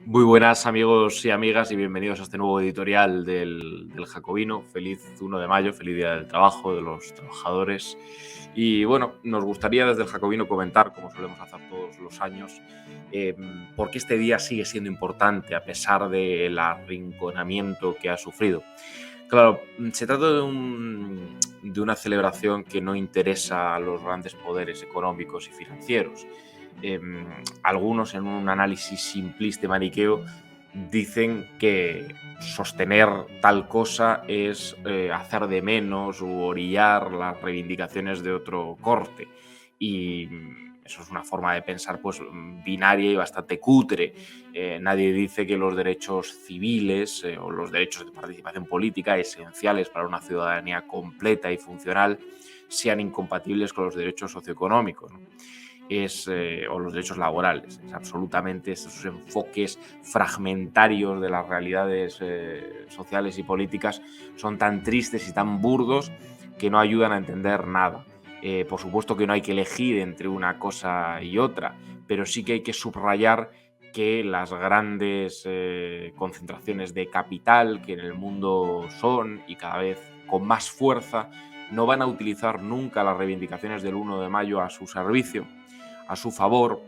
Muy buenas amigos y amigas y bienvenidos a este nuevo editorial del Jacobino. Feliz 1 de mayo, feliz Día del Trabajo, de los trabajadores. Y bueno, nos gustaría desde el Jacobino comentar, como solemos hacer todos los años, por qué este día sigue siendo importante a pesar del arrinconamiento que ha sufrido. Claro, se trata de una celebración que no interesa a los grandes poderes económicos y financieros. Algunos, en un análisis simplista y maniqueo, dicen que sostener tal cosa es hacer de menos u orillar las reivindicaciones de otro corte. Y eso es una forma de pensar pues binaria y bastante cutre. Nadie dice que los derechos civiles o los derechos de participación política, esenciales para una ciudadanía completa y funcional, sean incompatibles con los derechos socioeconómicos, ¿no? O los derechos laborales. Es absolutamente esos enfoques fragmentarios de las realidades sociales y políticas son tan tristes y tan burdos que no ayudan a entender nada. Por supuesto que no hay que elegir entre una cosa y otra, pero sí que hay que subrayar que las grandes concentraciones de capital que en el mundo son y cada vez con más fuerza no van a utilizar nunca las reivindicaciones del 1 de mayo a su servicio, a su favor,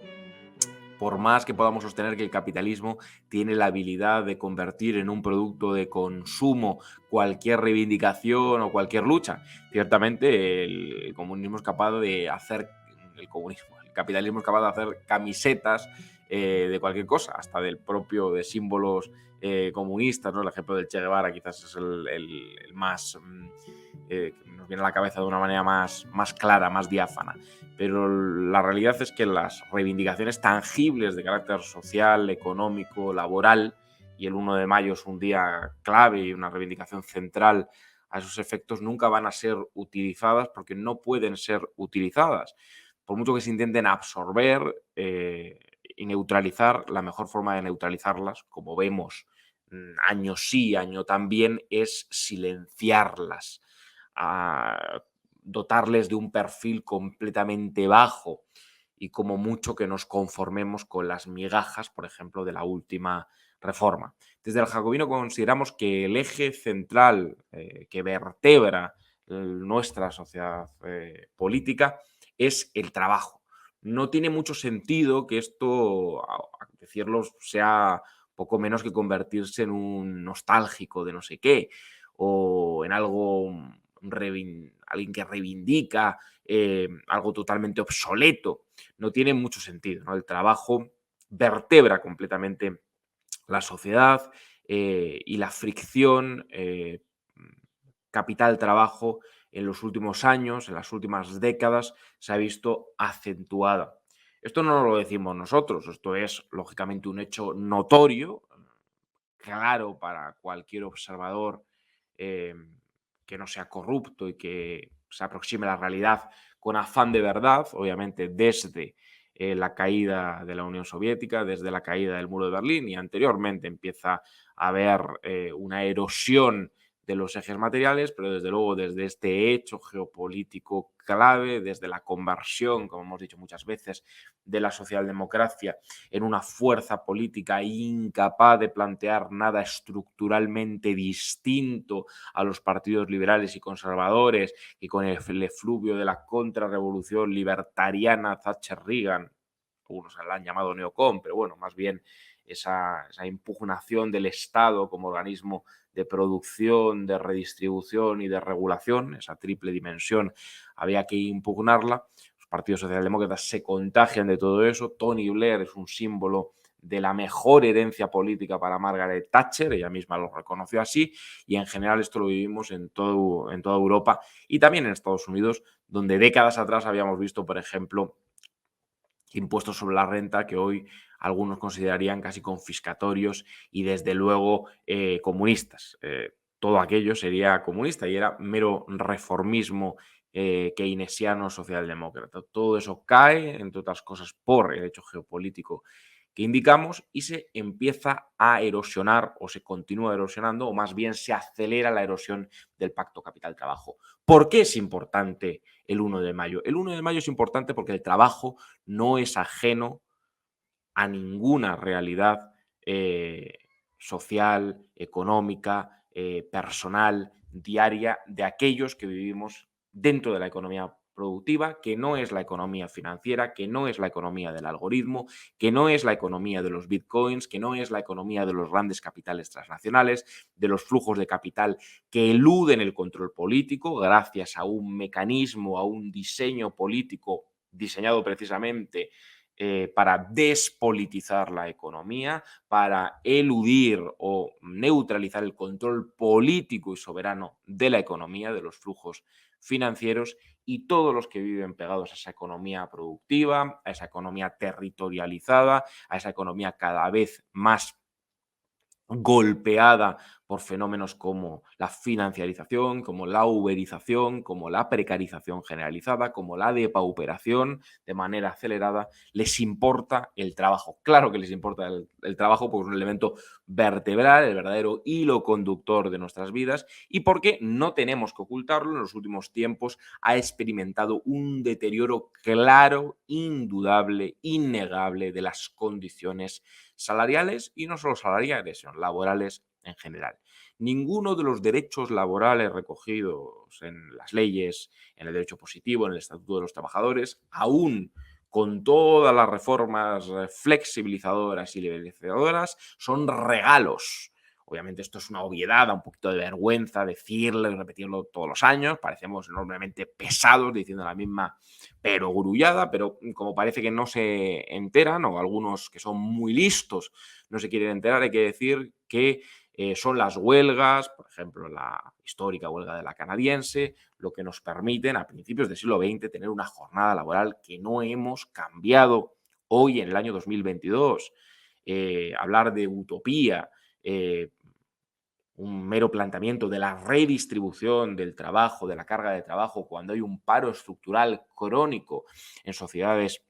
por más que podamos sostener que el capitalismo tiene la habilidad de convertir en un producto de consumo cualquier reivindicación o cualquier lucha. Ciertamente el comunismo es capaz de hacer, el capitalismo es capaz de hacer camisetas de cualquier cosa, hasta del propio, de símbolos comunistas, ¿no? El ejemplo del Che Guevara quizás es el más... que nos viene a la cabeza de una manera más clara, más diáfana. Pero la realidad es que las reivindicaciones tangibles de carácter social, económico, laboral, y el 1 de mayo es un día clave y una reivindicación central a esos efectos, nunca van a ser utilizadas porque no pueden ser utilizadas. Por mucho que se intenten absorber y neutralizar, la mejor forma de neutralizarlas, como vemos año sí, año también, es silenciarlas, a dotarles de un perfil completamente bajo y como mucho que nos conformemos con las migajas, por ejemplo, de la última reforma. Desde el Jacobino consideramos que el eje central que vertebra nuestra sociedad política es el trabajo. No tiene mucho sentido que esto, a decirlo, sea poco menos que convertirse en un nostálgico de no sé qué o en algo, alguien que reivindica algo totalmente obsoleto. No tiene mucho sentido, ¿no? El trabajo vertebra completamente la sociedad y la fricción capital-trabajo en los últimos años, en las últimas décadas, se ha visto acentuada. Esto no lo decimos nosotros, esto es lógicamente un hecho notorio, claro para cualquier observador eh, que no sea corrupto y que se aproxime a la realidad con afán de verdad, obviamente desde la caída de la Unión Soviética, desde la caída del muro de Berlín, y anteriormente empieza a haber una erosión de los ejes materiales, pero desde luego desde este hecho geopolítico clave, desde la conversión, como hemos dicho muchas veces, de la socialdemocracia en una fuerza política incapaz de plantear nada estructuralmente distinto a los partidos liberales y conservadores, y con el efluvio de la contrarrevolución libertariana Thatcher-Reagan, algunos la han llamado neocon, pero bueno, más bien esa impugnación del Estado como organismo de producción, de redistribución y de regulación, esa triple dimensión, había que impugnarla. Los partidos socialdemócratas se contagian de todo eso. Tony Blair es un símbolo de la mejor herencia política para Margaret Thatcher, ella misma lo reconoció así, y en general esto lo vivimos en toda Europa y también en Estados Unidos, donde décadas atrás habíamos visto, por ejemplo, impuestos sobre la renta que hoy algunos considerarían casi confiscatorios y desde luego comunistas. Todo aquello sería comunista y era mero reformismo keynesiano socialdemócrata. Todo eso cae, entre otras cosas, por el hecho geopolítico que indicamos y se empieza a erosionar o se continúa erosionando o más bien se acelera la erosión del pacto capital-trabajo. ¿Por qué es importante el 1 de mayo? El 1 de mayo es importante porque el trabajo no es ajeno a ninguna realidad eh, social, económica, personal, diaria de aquellos que vivimos dentro de la economía productiva, que no es la economía financiera, que no es la economía del algoritmo, que no es la economía de los bitcoins, que no es la economía de los grandes capitales transnacionales, de los flujos de capital que eluden el control político gracias a un mecanismo, a un diseño político diseñado precisamente para despolitizar la economía, para eludir o neutralizar el control político y soberano de la economía, de los flujos financieros, y todos los que viven pegados a esa economía productiva, a esa economía territorializada, a esa economía cada vez más golpeada por fenómenos como la financiarización, como la uberización, como la precarización generalizada, como la depauperación de manera acelerada, les importa el trabajo. Claro que les importa el trabajo porque es un elemento vertebral, el verdadero hilo conductor de nuestras vidas, y porque no tenemos que ocultarlo, en los últimos tiempos ha experimentado un deterioro claro, indudable, innegable de las condiciones salariales, y no solo salariales, sino laborales en general. Ninguno de los derechos laborales recogidos en las leyes, en el derecho positivo, en el Estatuto de los Trabajadores, aún con todas las reformas flexibilizadoras y liberalizadoras, son regalos. Obviamente esto es una obviedad, da un poquito de vergüenza decirlo y repetirlo todos los años, parecemos enormemente pesados diciendo la misma pero grullada, pero como parece que no se enteran, o algunos que son muy listos no se quieren enterar, hay que decir que son las huelgas, por ejemplo, la histórica huelga de la canadiense, lo que nos permiten a principios del siglo XX tener una jornada laboral que no hemos cambiado hoy en el año 2022. Hablar de utopía, eh, un mero planteamiento de la redistribución del trabajo, de la carga de trabajo, cuando hay un paro estructural crónico en sociedades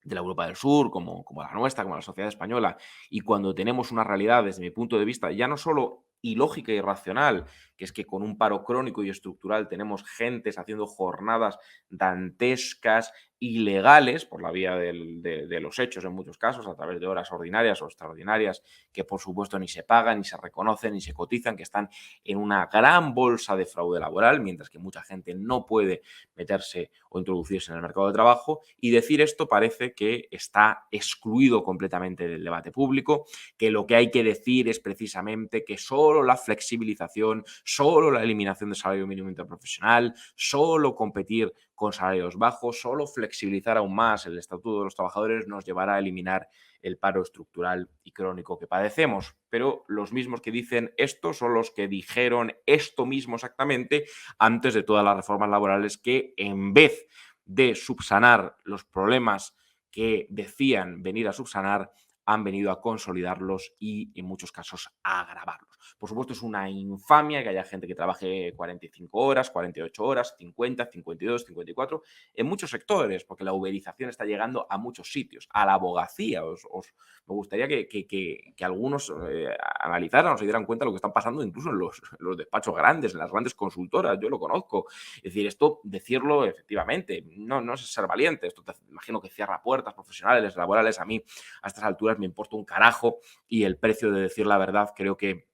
de la Europa del Sur, como la nuestra, como la sociedad española, y cuando tenemos una realidad, desde mi punto de vista, ya no solo ilógica y irracional, que es que con un paro crónico y estructural tenemos gentes haciendo jornadas dantescas, ilegales, por la vía de los hechos en muchos casos, a través de horas ordinarias o extraordinarias, que por supuesto ni se pagan, ni se reconocen, ni se cotizan, que están en una gran bolsa de fraude laboral, mientras que mucha gente no puede meterse o introducirse en el mercado de trabajo, y decir esto parece que está excluido completamente del debate público, que lo que hay que decir es precisamente que solo la flexibilización, solo la eliminación del salario mínimo interprofesional, solo competir con salarios bajos, solo flexibilizar aún más el Estatuto de los Trabajadores nos llevará a eliminar el paro estructural y crónico que padecemos. Pero los mismos que dicen esto son los que dijeron esto mismo exactamente antes de todas las reformas laborales, que en vez de subsanar los problemas que decían venir a subsanar, han venido a consolidarlos y en muchos casos a agravarlos. Por supuesto, es una infamia que haya gente que trabaje 45 horas, 48 horas, 50, 52, 54, en muchos sectores, porque la uberización está llegando a muchos sitios, a la abogacía. Me gustaría que algunos analizaran o se dieran cuenta de lo que están pasando incluso en los despachos grandes, en las grandes consultoras. Yo lo conozco. Es decir, esto, decirlo efectivamente, no es ser valiente. Esto imagino que cierra puertas profesionales, laborales. A mí, a estas alturas, me importa un carajo, y el precio de decir la verdad creo que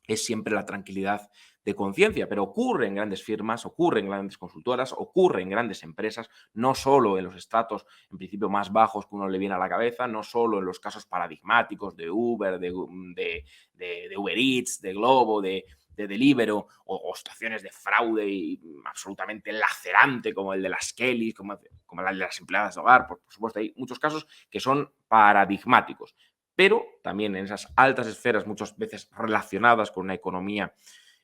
es siempre la tranquilidad de conciencia, pero ocurre en grandes firmas, ocurre en grandes consultoras, ocurre en grandes empresas, no solo en los estratos en principio más bajos que uno le viene a la cabeza, no solo en los casos paradigmáticos de Uber, de Uber Eats, de Globo, de Deliveroo, o situaciones de fraude y absolutamente lacerante como el de las Kellys, como el de las empleadas de hogar. Por supuesto, hay muchos casos que son paradigmáticos, pero también en esas altas esferas, muchas veces relacionadas con una economía,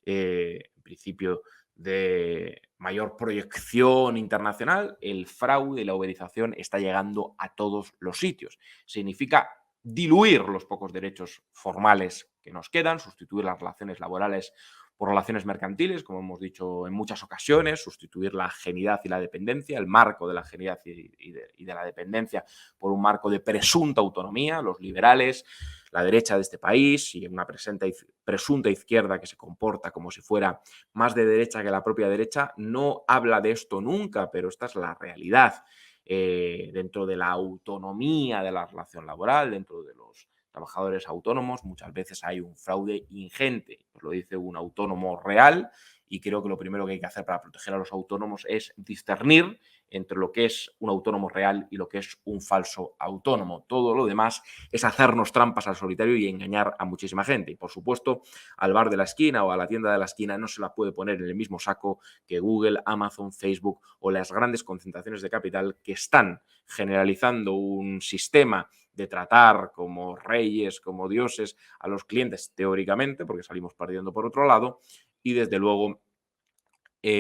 en principio, de mayor proyección internacional, el fraude y la uberización está llegando a todos los sitios. Significa diluir los pocos derechos formales que nos quedan, sustituir las relaciones laborales por relaciones mercantiles, como hemos dicho en muchas ocasiones, sustituir la ajenidad y la dependencia, el marco de la ajenidad y de la dependencia, por un marco de presunta autonomía. Los liberales, la derecha de este país y una presunta izquierda que se comporta como si fuera más de derecha que la propia derecha, no habla de esto nunca, pero esta es la realidad. Dentro de la autonomía de la relación laboral, dentro de los trabajadores autónomos muchas veces hay un fraude ingente. Os lo dice un autónomo real y creo que lo primero que hay que hacer para proteger a los autónomos es discernir entre lo que es un autónomo real y lo que es un falso autónomo. Todo lo demás es hacernos trampas al solitario y engañar a muchísima gente. Y por supuesto, al bar de la esquina o a la tienda de la esquina no se la puede poner en el mismo saco que Google, Amazon, Facebook o las grandes concentraciones de capital que están generalizando un sistema de tratar como reyes, como dioses a los clientes teóricamente, porque salimos perdiendo por otro lado, y desde luego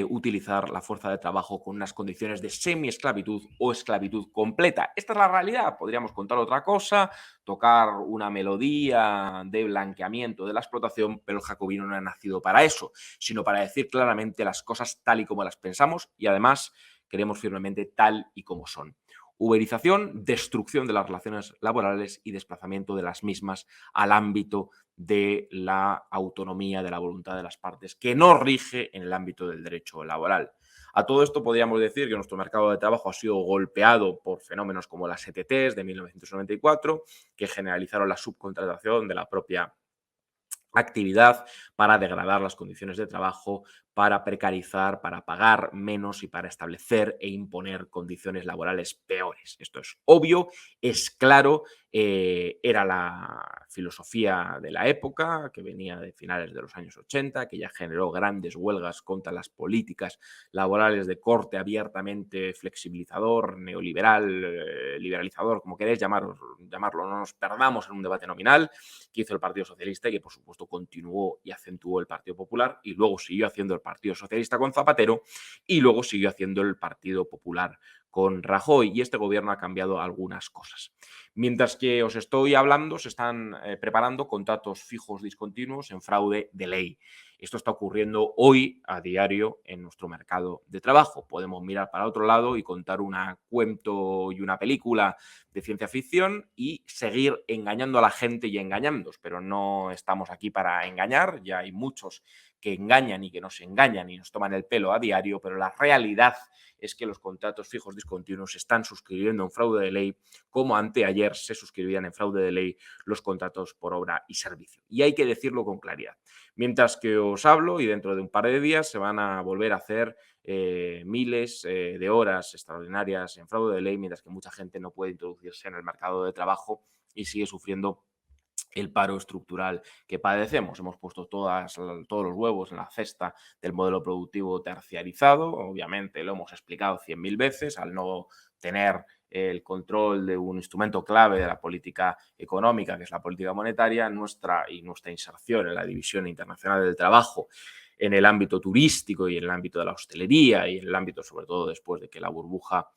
utilizar la fuerza de trabajo con unas condiciones de semi-esclavitud o esclavitud completa. Esta es la realidad. Podríamos contar otra cosa, tocar una melodía de blanqueamiento de la explotación, pero el jacobino no ha nacido para eso, sino para decir claramente las cosas tal y como las pensamos y además queremos firmemente tal y como son. Uberización, destrucción de las relaciones laborales y desplazamiento de las mismas al ámbito de la autonomía, de la voluntad de las partes, que no rige en el ámbito del derecho laboral. A todo esto podríamos decir que nuestro mercado de trabajo ha sido golpeado por fenómenos como las ETTs de 1994, que generalizaron la subcontratación de la propia actividad para degradar las condiciones de trabajo, para precarizar, para pagar menos y para establecer e imponer condiciones laborales peores. Esto es obvio, es claro, era la filosofía de la época, que venía de finales de los años 80, que ya generó grandes huelgas contra las políticas laborales de corte abiertamente flexibilizador, neoliberal, liberalizador, como queréis llamarlo, no nos perdamos en un debate nominal, que hizo el Partido Socialista y que, por supuesto, continuó y acentuó el Partido Popular y luego siguió haciendo el Partido Socialista con Zapatero y luego siguió haciendo el Partido Popular con Rajoy y este gobierno ha cambiado algunas cosas. Mientras que os estoy hablando, se están preparando contratos fijos discontinuos en fraude de ley. Esto está ocurriendo hoy a diario en nuestro mercado de trabajo. Podemos mirar para otro lado y contar un cuento y una película de ciencia ficción y seguir engañando a la gente y engañándoos, pero no estamos aquí para engañar, ya hay muchos que engañan y que nos engañan y nos toman el pelo a diario, pero la realidad es que los contratos fijos discontinuos se están suscribiendo en fraude de ley, como anteayer se suscribían en fraude de ley los contratos por obra y servicio. Y hay que decirlo con claridad. Mientras que os hablo y dentro de un par de días se van a volver a hacer miles de horas extraordinarias en fraude de ley, mientras que mucha gente no puede introducirse en el mercado de trabajo y sigue sufriendo el paro estructural que padecemos. Hemos puesto todos los huevos en la cesta del modelo productivo terciarizado. Obviamente lo hemos explicado 100.000 veces al no tener el control de un instrumento clave de la política económica, que es la política monetaria, nuestra inserción en la división internacional del trabajo en el ámbito turístico y en el ámbito de la hostelería y en el ámbito, sobre todo, después de que la burbuja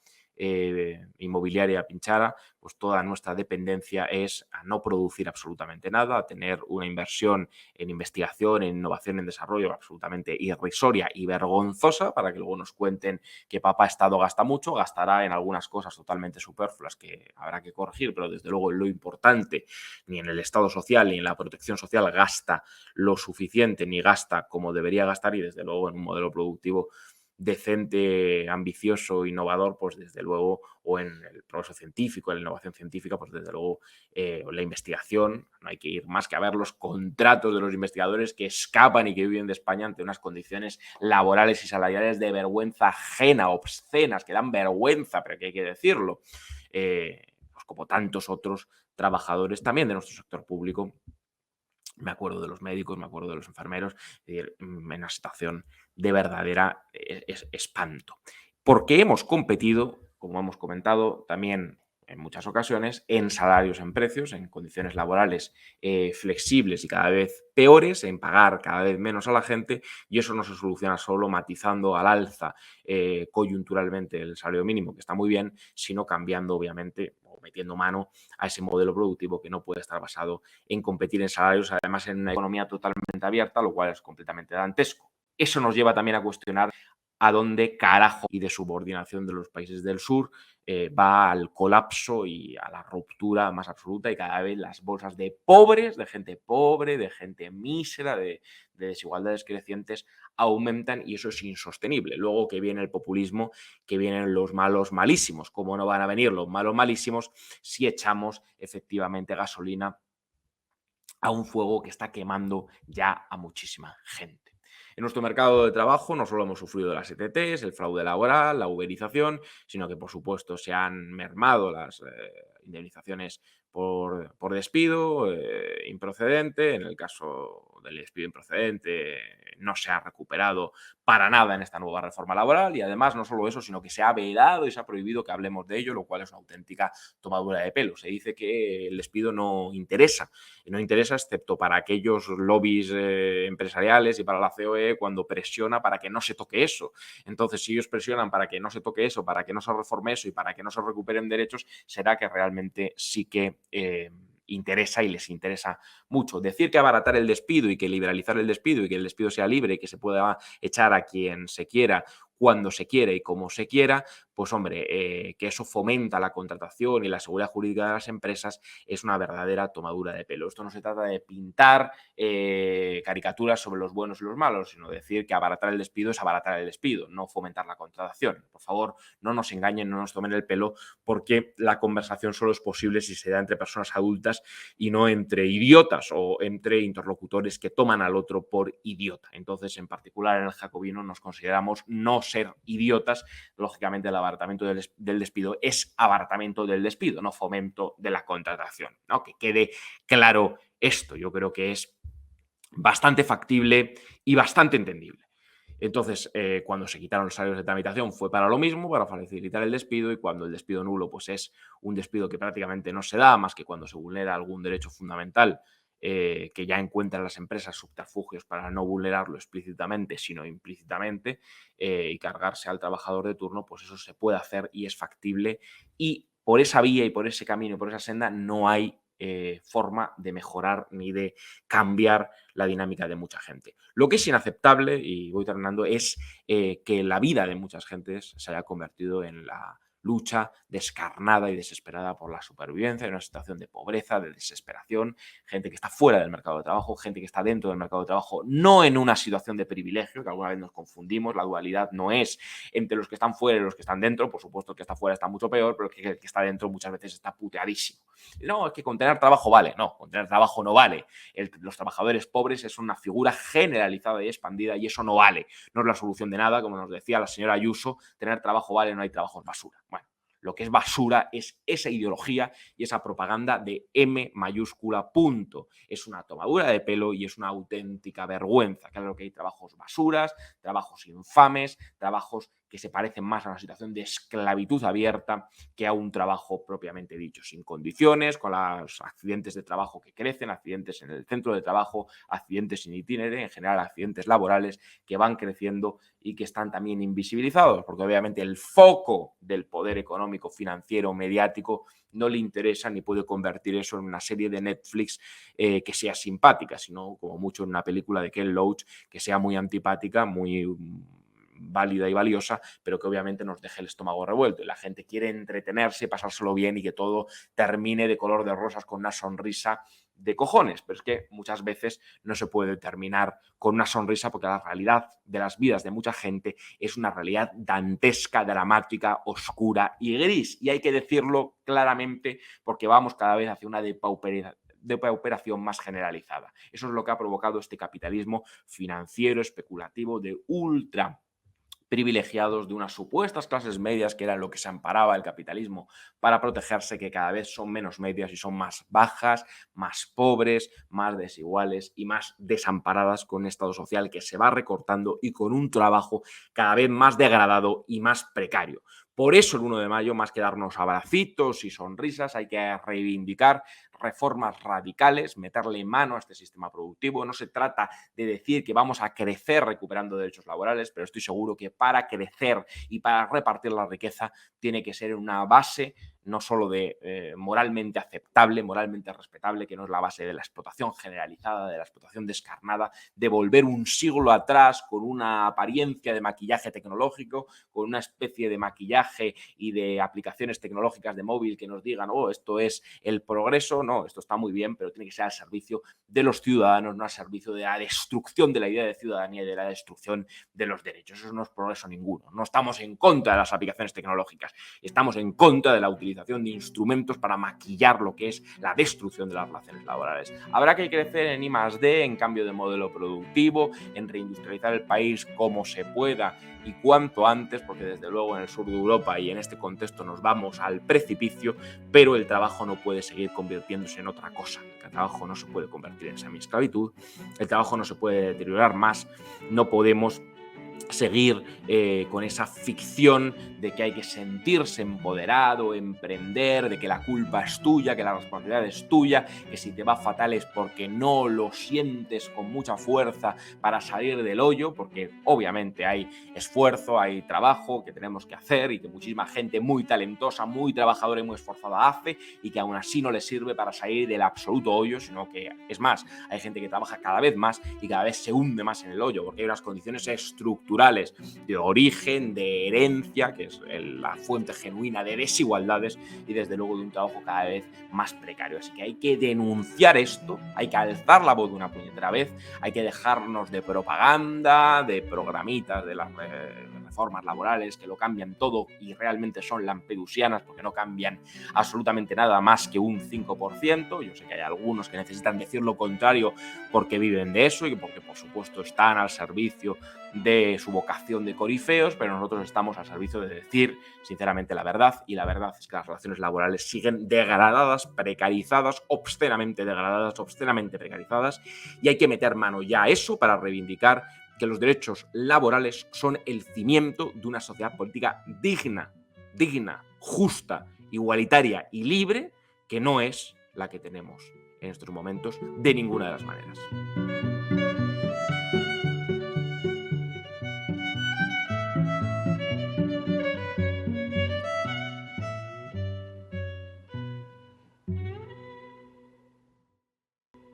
inmobiliaria pinchara, pues toda nuestra dependencia es a no producir absolutamente nada, a tener una inversión en investigación, en innovación, en desarrollo absolutamente irrisoria y vergonzosa para que luego nos cuenten que papá Estado gasta mucho, gastará en algunas cosas totalmente superfluas que habrá que corregir, pero desde luego en lo importante, ni en el Estado social ni en la protección social gasta lo suficiente ni gasta como debería gastar y desde luego en un modelo productivo decente, ambicioso, innovador, pues desde luego, o en el progreso científico, en la innovación científica, pues desde luego, la investigación, no hay que ir más que a ver los contratos de los investigadores que escapan y que viven de España ante unas condiciones laborales y salariales de vergüenza ajena, obscenas, que dan vergüenza, pero que hay que decirlo, pues como tantos otros trabajadores también de nuestro sector público. Me acuerdo de los médicos, me acuerdo de los enfermeros, en una situación de verdadera espanto. Porque hemos competido, como hemos comentado, también en muchas ocasiones, en salarios, en precios, en condiciones laborales flexibles y cada vez peores, en pagar cada vez menos a la gente, y eso no se soluciona solo matizando al alza coyunturalmente el salario mínimo, que está muy bien, sino cambiando, obviamente, o metiendo mano a ese modelo productivo que no puede estar basado en competir en salarios, además en una economía totalmente abierta, lo cual es completamente dantesco. Eso nos lleva también a cuestionar a dónde carajo y de subordinación de los países del sur va al colapso y a la ruptura más absoluta y cada vez las bolsas de pobres, de gente pobre, de gente mísera, de desigualdades crecientes aumentan y eso es insostenible. Luego que viene el populismo, que vienen los malos malísimos. ¿Cómo no van a venir los malos malísimos si echamos efectivamente gasolina a un fuego que está quemando ya a muchísima gente. En nuestro mercado de trabajo no solo hemos sufrido las ETTs, el fraude laboral, la uberización, sino que por supuesto se han mermado las indemnizaciones por despido improcedente. En el caso del despido improcedente no se ha recuperado para nada en esta nueva reforma laboral y además no solo eso, sino que se ha vedado y se ha prohibido que hablemos de ello, lo cual es una auténtica tomadura de pelo. Se dice que el despido no interesa excepto para aquellos lobbies empresariales y para la COE cuando presiona para que no se toque eso. Entonces, si ellos presionan para que no se toque eso, para que no se reforme eso y para que no se recuperen derechos, será que realmente sí que interesa y les interesa mucho. Decir que abaratar el despido y que liberalizar el despido y que el despido sea libre y que se pueda echar a quien se quiera cuando se quiera y como se quiera, pues hombre, que eso fomenta la contratación y la seguridad jurídica de las empresas es una verdadera tomadura de pelo. Esto no se trata de pintar caricaturas sobre los buenos y los malos, sino decir que abaratar el despido es abaratar el despido, no fomentar la contratación. Por favor, no nos engañen, no nos tomen el pelo, porque la conversación solo es posible si se da entre personas adultas y no entre idiotas o entre interlocutores que toman al otro por idiota. Entonces, en particular en el Jacobino nos consideramos no ser idiotas. Lógicamente, el abaratamiento del despido es abaratamiento del despido, no fomento de la contratación, ¿no? Que quede claro esto. Yo creo que es bastante factible y bastante entendible. Entonces, cuando se quitaron los salarios de tramitación fue para lo mismo, para facilitar el despido, y cuando el despido nulo pues es un despido que prácticamente no se da más que cuando se vulnera algún derecho fundamental que ya encuentran las empresas subterfugios para no vulnerarlo explícitamente, sino implícitamente, y cargarse al trabajador de turno, pues eso se puede hacer y es factible. Y por esa vía y por ese camino y por esa senda no hay forma de mejorar ni de cambiar la dinámica de mucha gente. Lo que es inaceptable, y voy terminando, es que la vida de muchas gentes se haya convertido en la lucha descarnada y desesperada por la supervivencia, en una situación de pobreza, de desesperación, gente que está fuera del mercado de trabajo, gente que está dentro del mercado de trabajo, no en una situación de privilegio, que alguna vez nos confundimos, la dualidad no es entre los que están fuera y los que están dentro, por supuesto el que está fuera está mucho peor, pero el que está dentro muchas veces está puteadísimo. No, es que con tener trabajo vale, no, con tener trabajo no vale. Los trabajadores pobres es una figura generalizada y expandida y eso no vale. No es la solución de nada, como nos decía la señora Ayuso, tener trabajo vale, no hay trabajo es basura. Bueno, lo que es basura es esa ideología y esa propaganda de M mayúscula punto. Es una tomadura de pelo y es una auténtica vergüenza. Claro que hay trabajos basuras, trabajos infames, trabajos que se parecen más a una situación de esclavitud abierta que a un trabajo propiamente dicho, sin condiciones, con los accidentes de trabajo que crecen, accidentes en el centro de trabajo, accidentes in itinere, en general accidentes laborales que van creciendo y que están también invisibilizados, porque obviamente el foco del poder económico, financiero, mediático, no le interesa ni puede convertir eso en una serie de Netflix que sea simpática, sino como mucho en una película de Ken Loach que sea muy antipática, muy válida y valiosa, pero que obviamente nos deje el estómago revuelto y la gente quiere entretenerse, pasárselo bien y que todo termine de color de rosas con una sonrisa de cojones, pero es que muchas veces no se puede terminar con una sonrisa porque la realidad de las vidas de mucha gente es una realidad dantesca, dramática, oscura y gris, y hay que decirlo claramente porque vamos cada vez hacia una depauperación más generalizada. Eso es lo que ha provocado este capitalismo financiero, especulativo, de ultra privilegiados de unas supuestas clases medias que eran lo que se amparaba el capitalismo para protegerse, que cada vez son menos medias y son más bajas, más pobres, más desiguales y más desamparadas, con un estado social que se va recortando y con un trabajo cada vez más degradado y más precario. Por eso el 1 de mayo, más que darnos abracitos y sonrisas, hay que reivindicar reformas radicales, meterle mano a este sistema productivo. No se trata de decir que vamos a crecer recuperando derechos laborales, pero estoy seguro que para crecer y para repartir la riqueza tiene que ser una base no solo de moralmente aceptable, moralmente respetable, que no es la base de la explotación generalizada, de la explotación descarnada, de volver un siglo atrás con una apariencia de maquillaje tecnológico, con una especie de maquillaje y de aplicaciones tecnológicas de móvil que nos digan, oh, esto es el progreso. No, esto está muy bien, pero tiene que ser al servicio de los ciudadanos, no al servicio de la destrucción de la idea de ciudadanía y de la destrucción de los derechos. Eso no es progreso ninguno. No estamos en contra de las aplicaciones tecnológicas, estamos en contra de la utilización utilización de instrumentos para maquillar lo que es la destrucción de las relaciones laborales. Habrá que crecer en I+D, en cambio de modelo productivo, en reindustrializar el país como se pueda y cuanto antes, porque desde luego en el sur de Europa y en este contexto nos vamos al precipicio, pero el trabajo no puede seguir convirtiéndose en otra cosa. El trabajo no se puede convertir en semi-esclavitud, el trabajo no se puede deteriorar más, no podemos seguir con esa ficción de que hay que sentirse empoderado, emprender, de que la culpa es tuya, que la responsabilidad es tuya, que si te va fatal es porque no lo sientes con mucha fuerza para salir del hoyo, porque obviamente hay esfuerzo, hay trabajo que tenemos que hacer y que muchísima gente muy talentosa, muy trabajadora y muy esforzada hace y que aún así no le sirve para salir del absoluto hoyo, sino que, es más, hay gente que trabaja cada vez más y cada vez se hunde más en el hoyo, porque hay unas condiciones estructurales de origen, de herencia, que es la fuente genuina de desigualdades y desde luego de un trabajo cada vez más precario. Así que hay que denunciar esto, hay que alzar la voz de una puñetera vez, hay que dejarnos de propaganda, de programitas, de las reformas laborales que lo cambian todo y realmente son lampedusianas porque no cambian absolutamente nada más que un 5%. Yo sé que hay algunos que necesitan decir lo contrario porque viven de eso y porque por supuesto están al servicio de su vocación de corifeos, pero nosotros estamos al servicio de decir sinceramente la verdad, y la verdad es que las relaciones laborales siguen degradadas, precarizadas, obscenamente degradadas, obscenamente precarizadas, y hay que meter mano ya a eso para reivindicar que los derechos laborales son el cimiento de una sociedad política digna, justa, igualitaria y libre, que no es la que tenemos en estos momentos de ninguna de las maneras.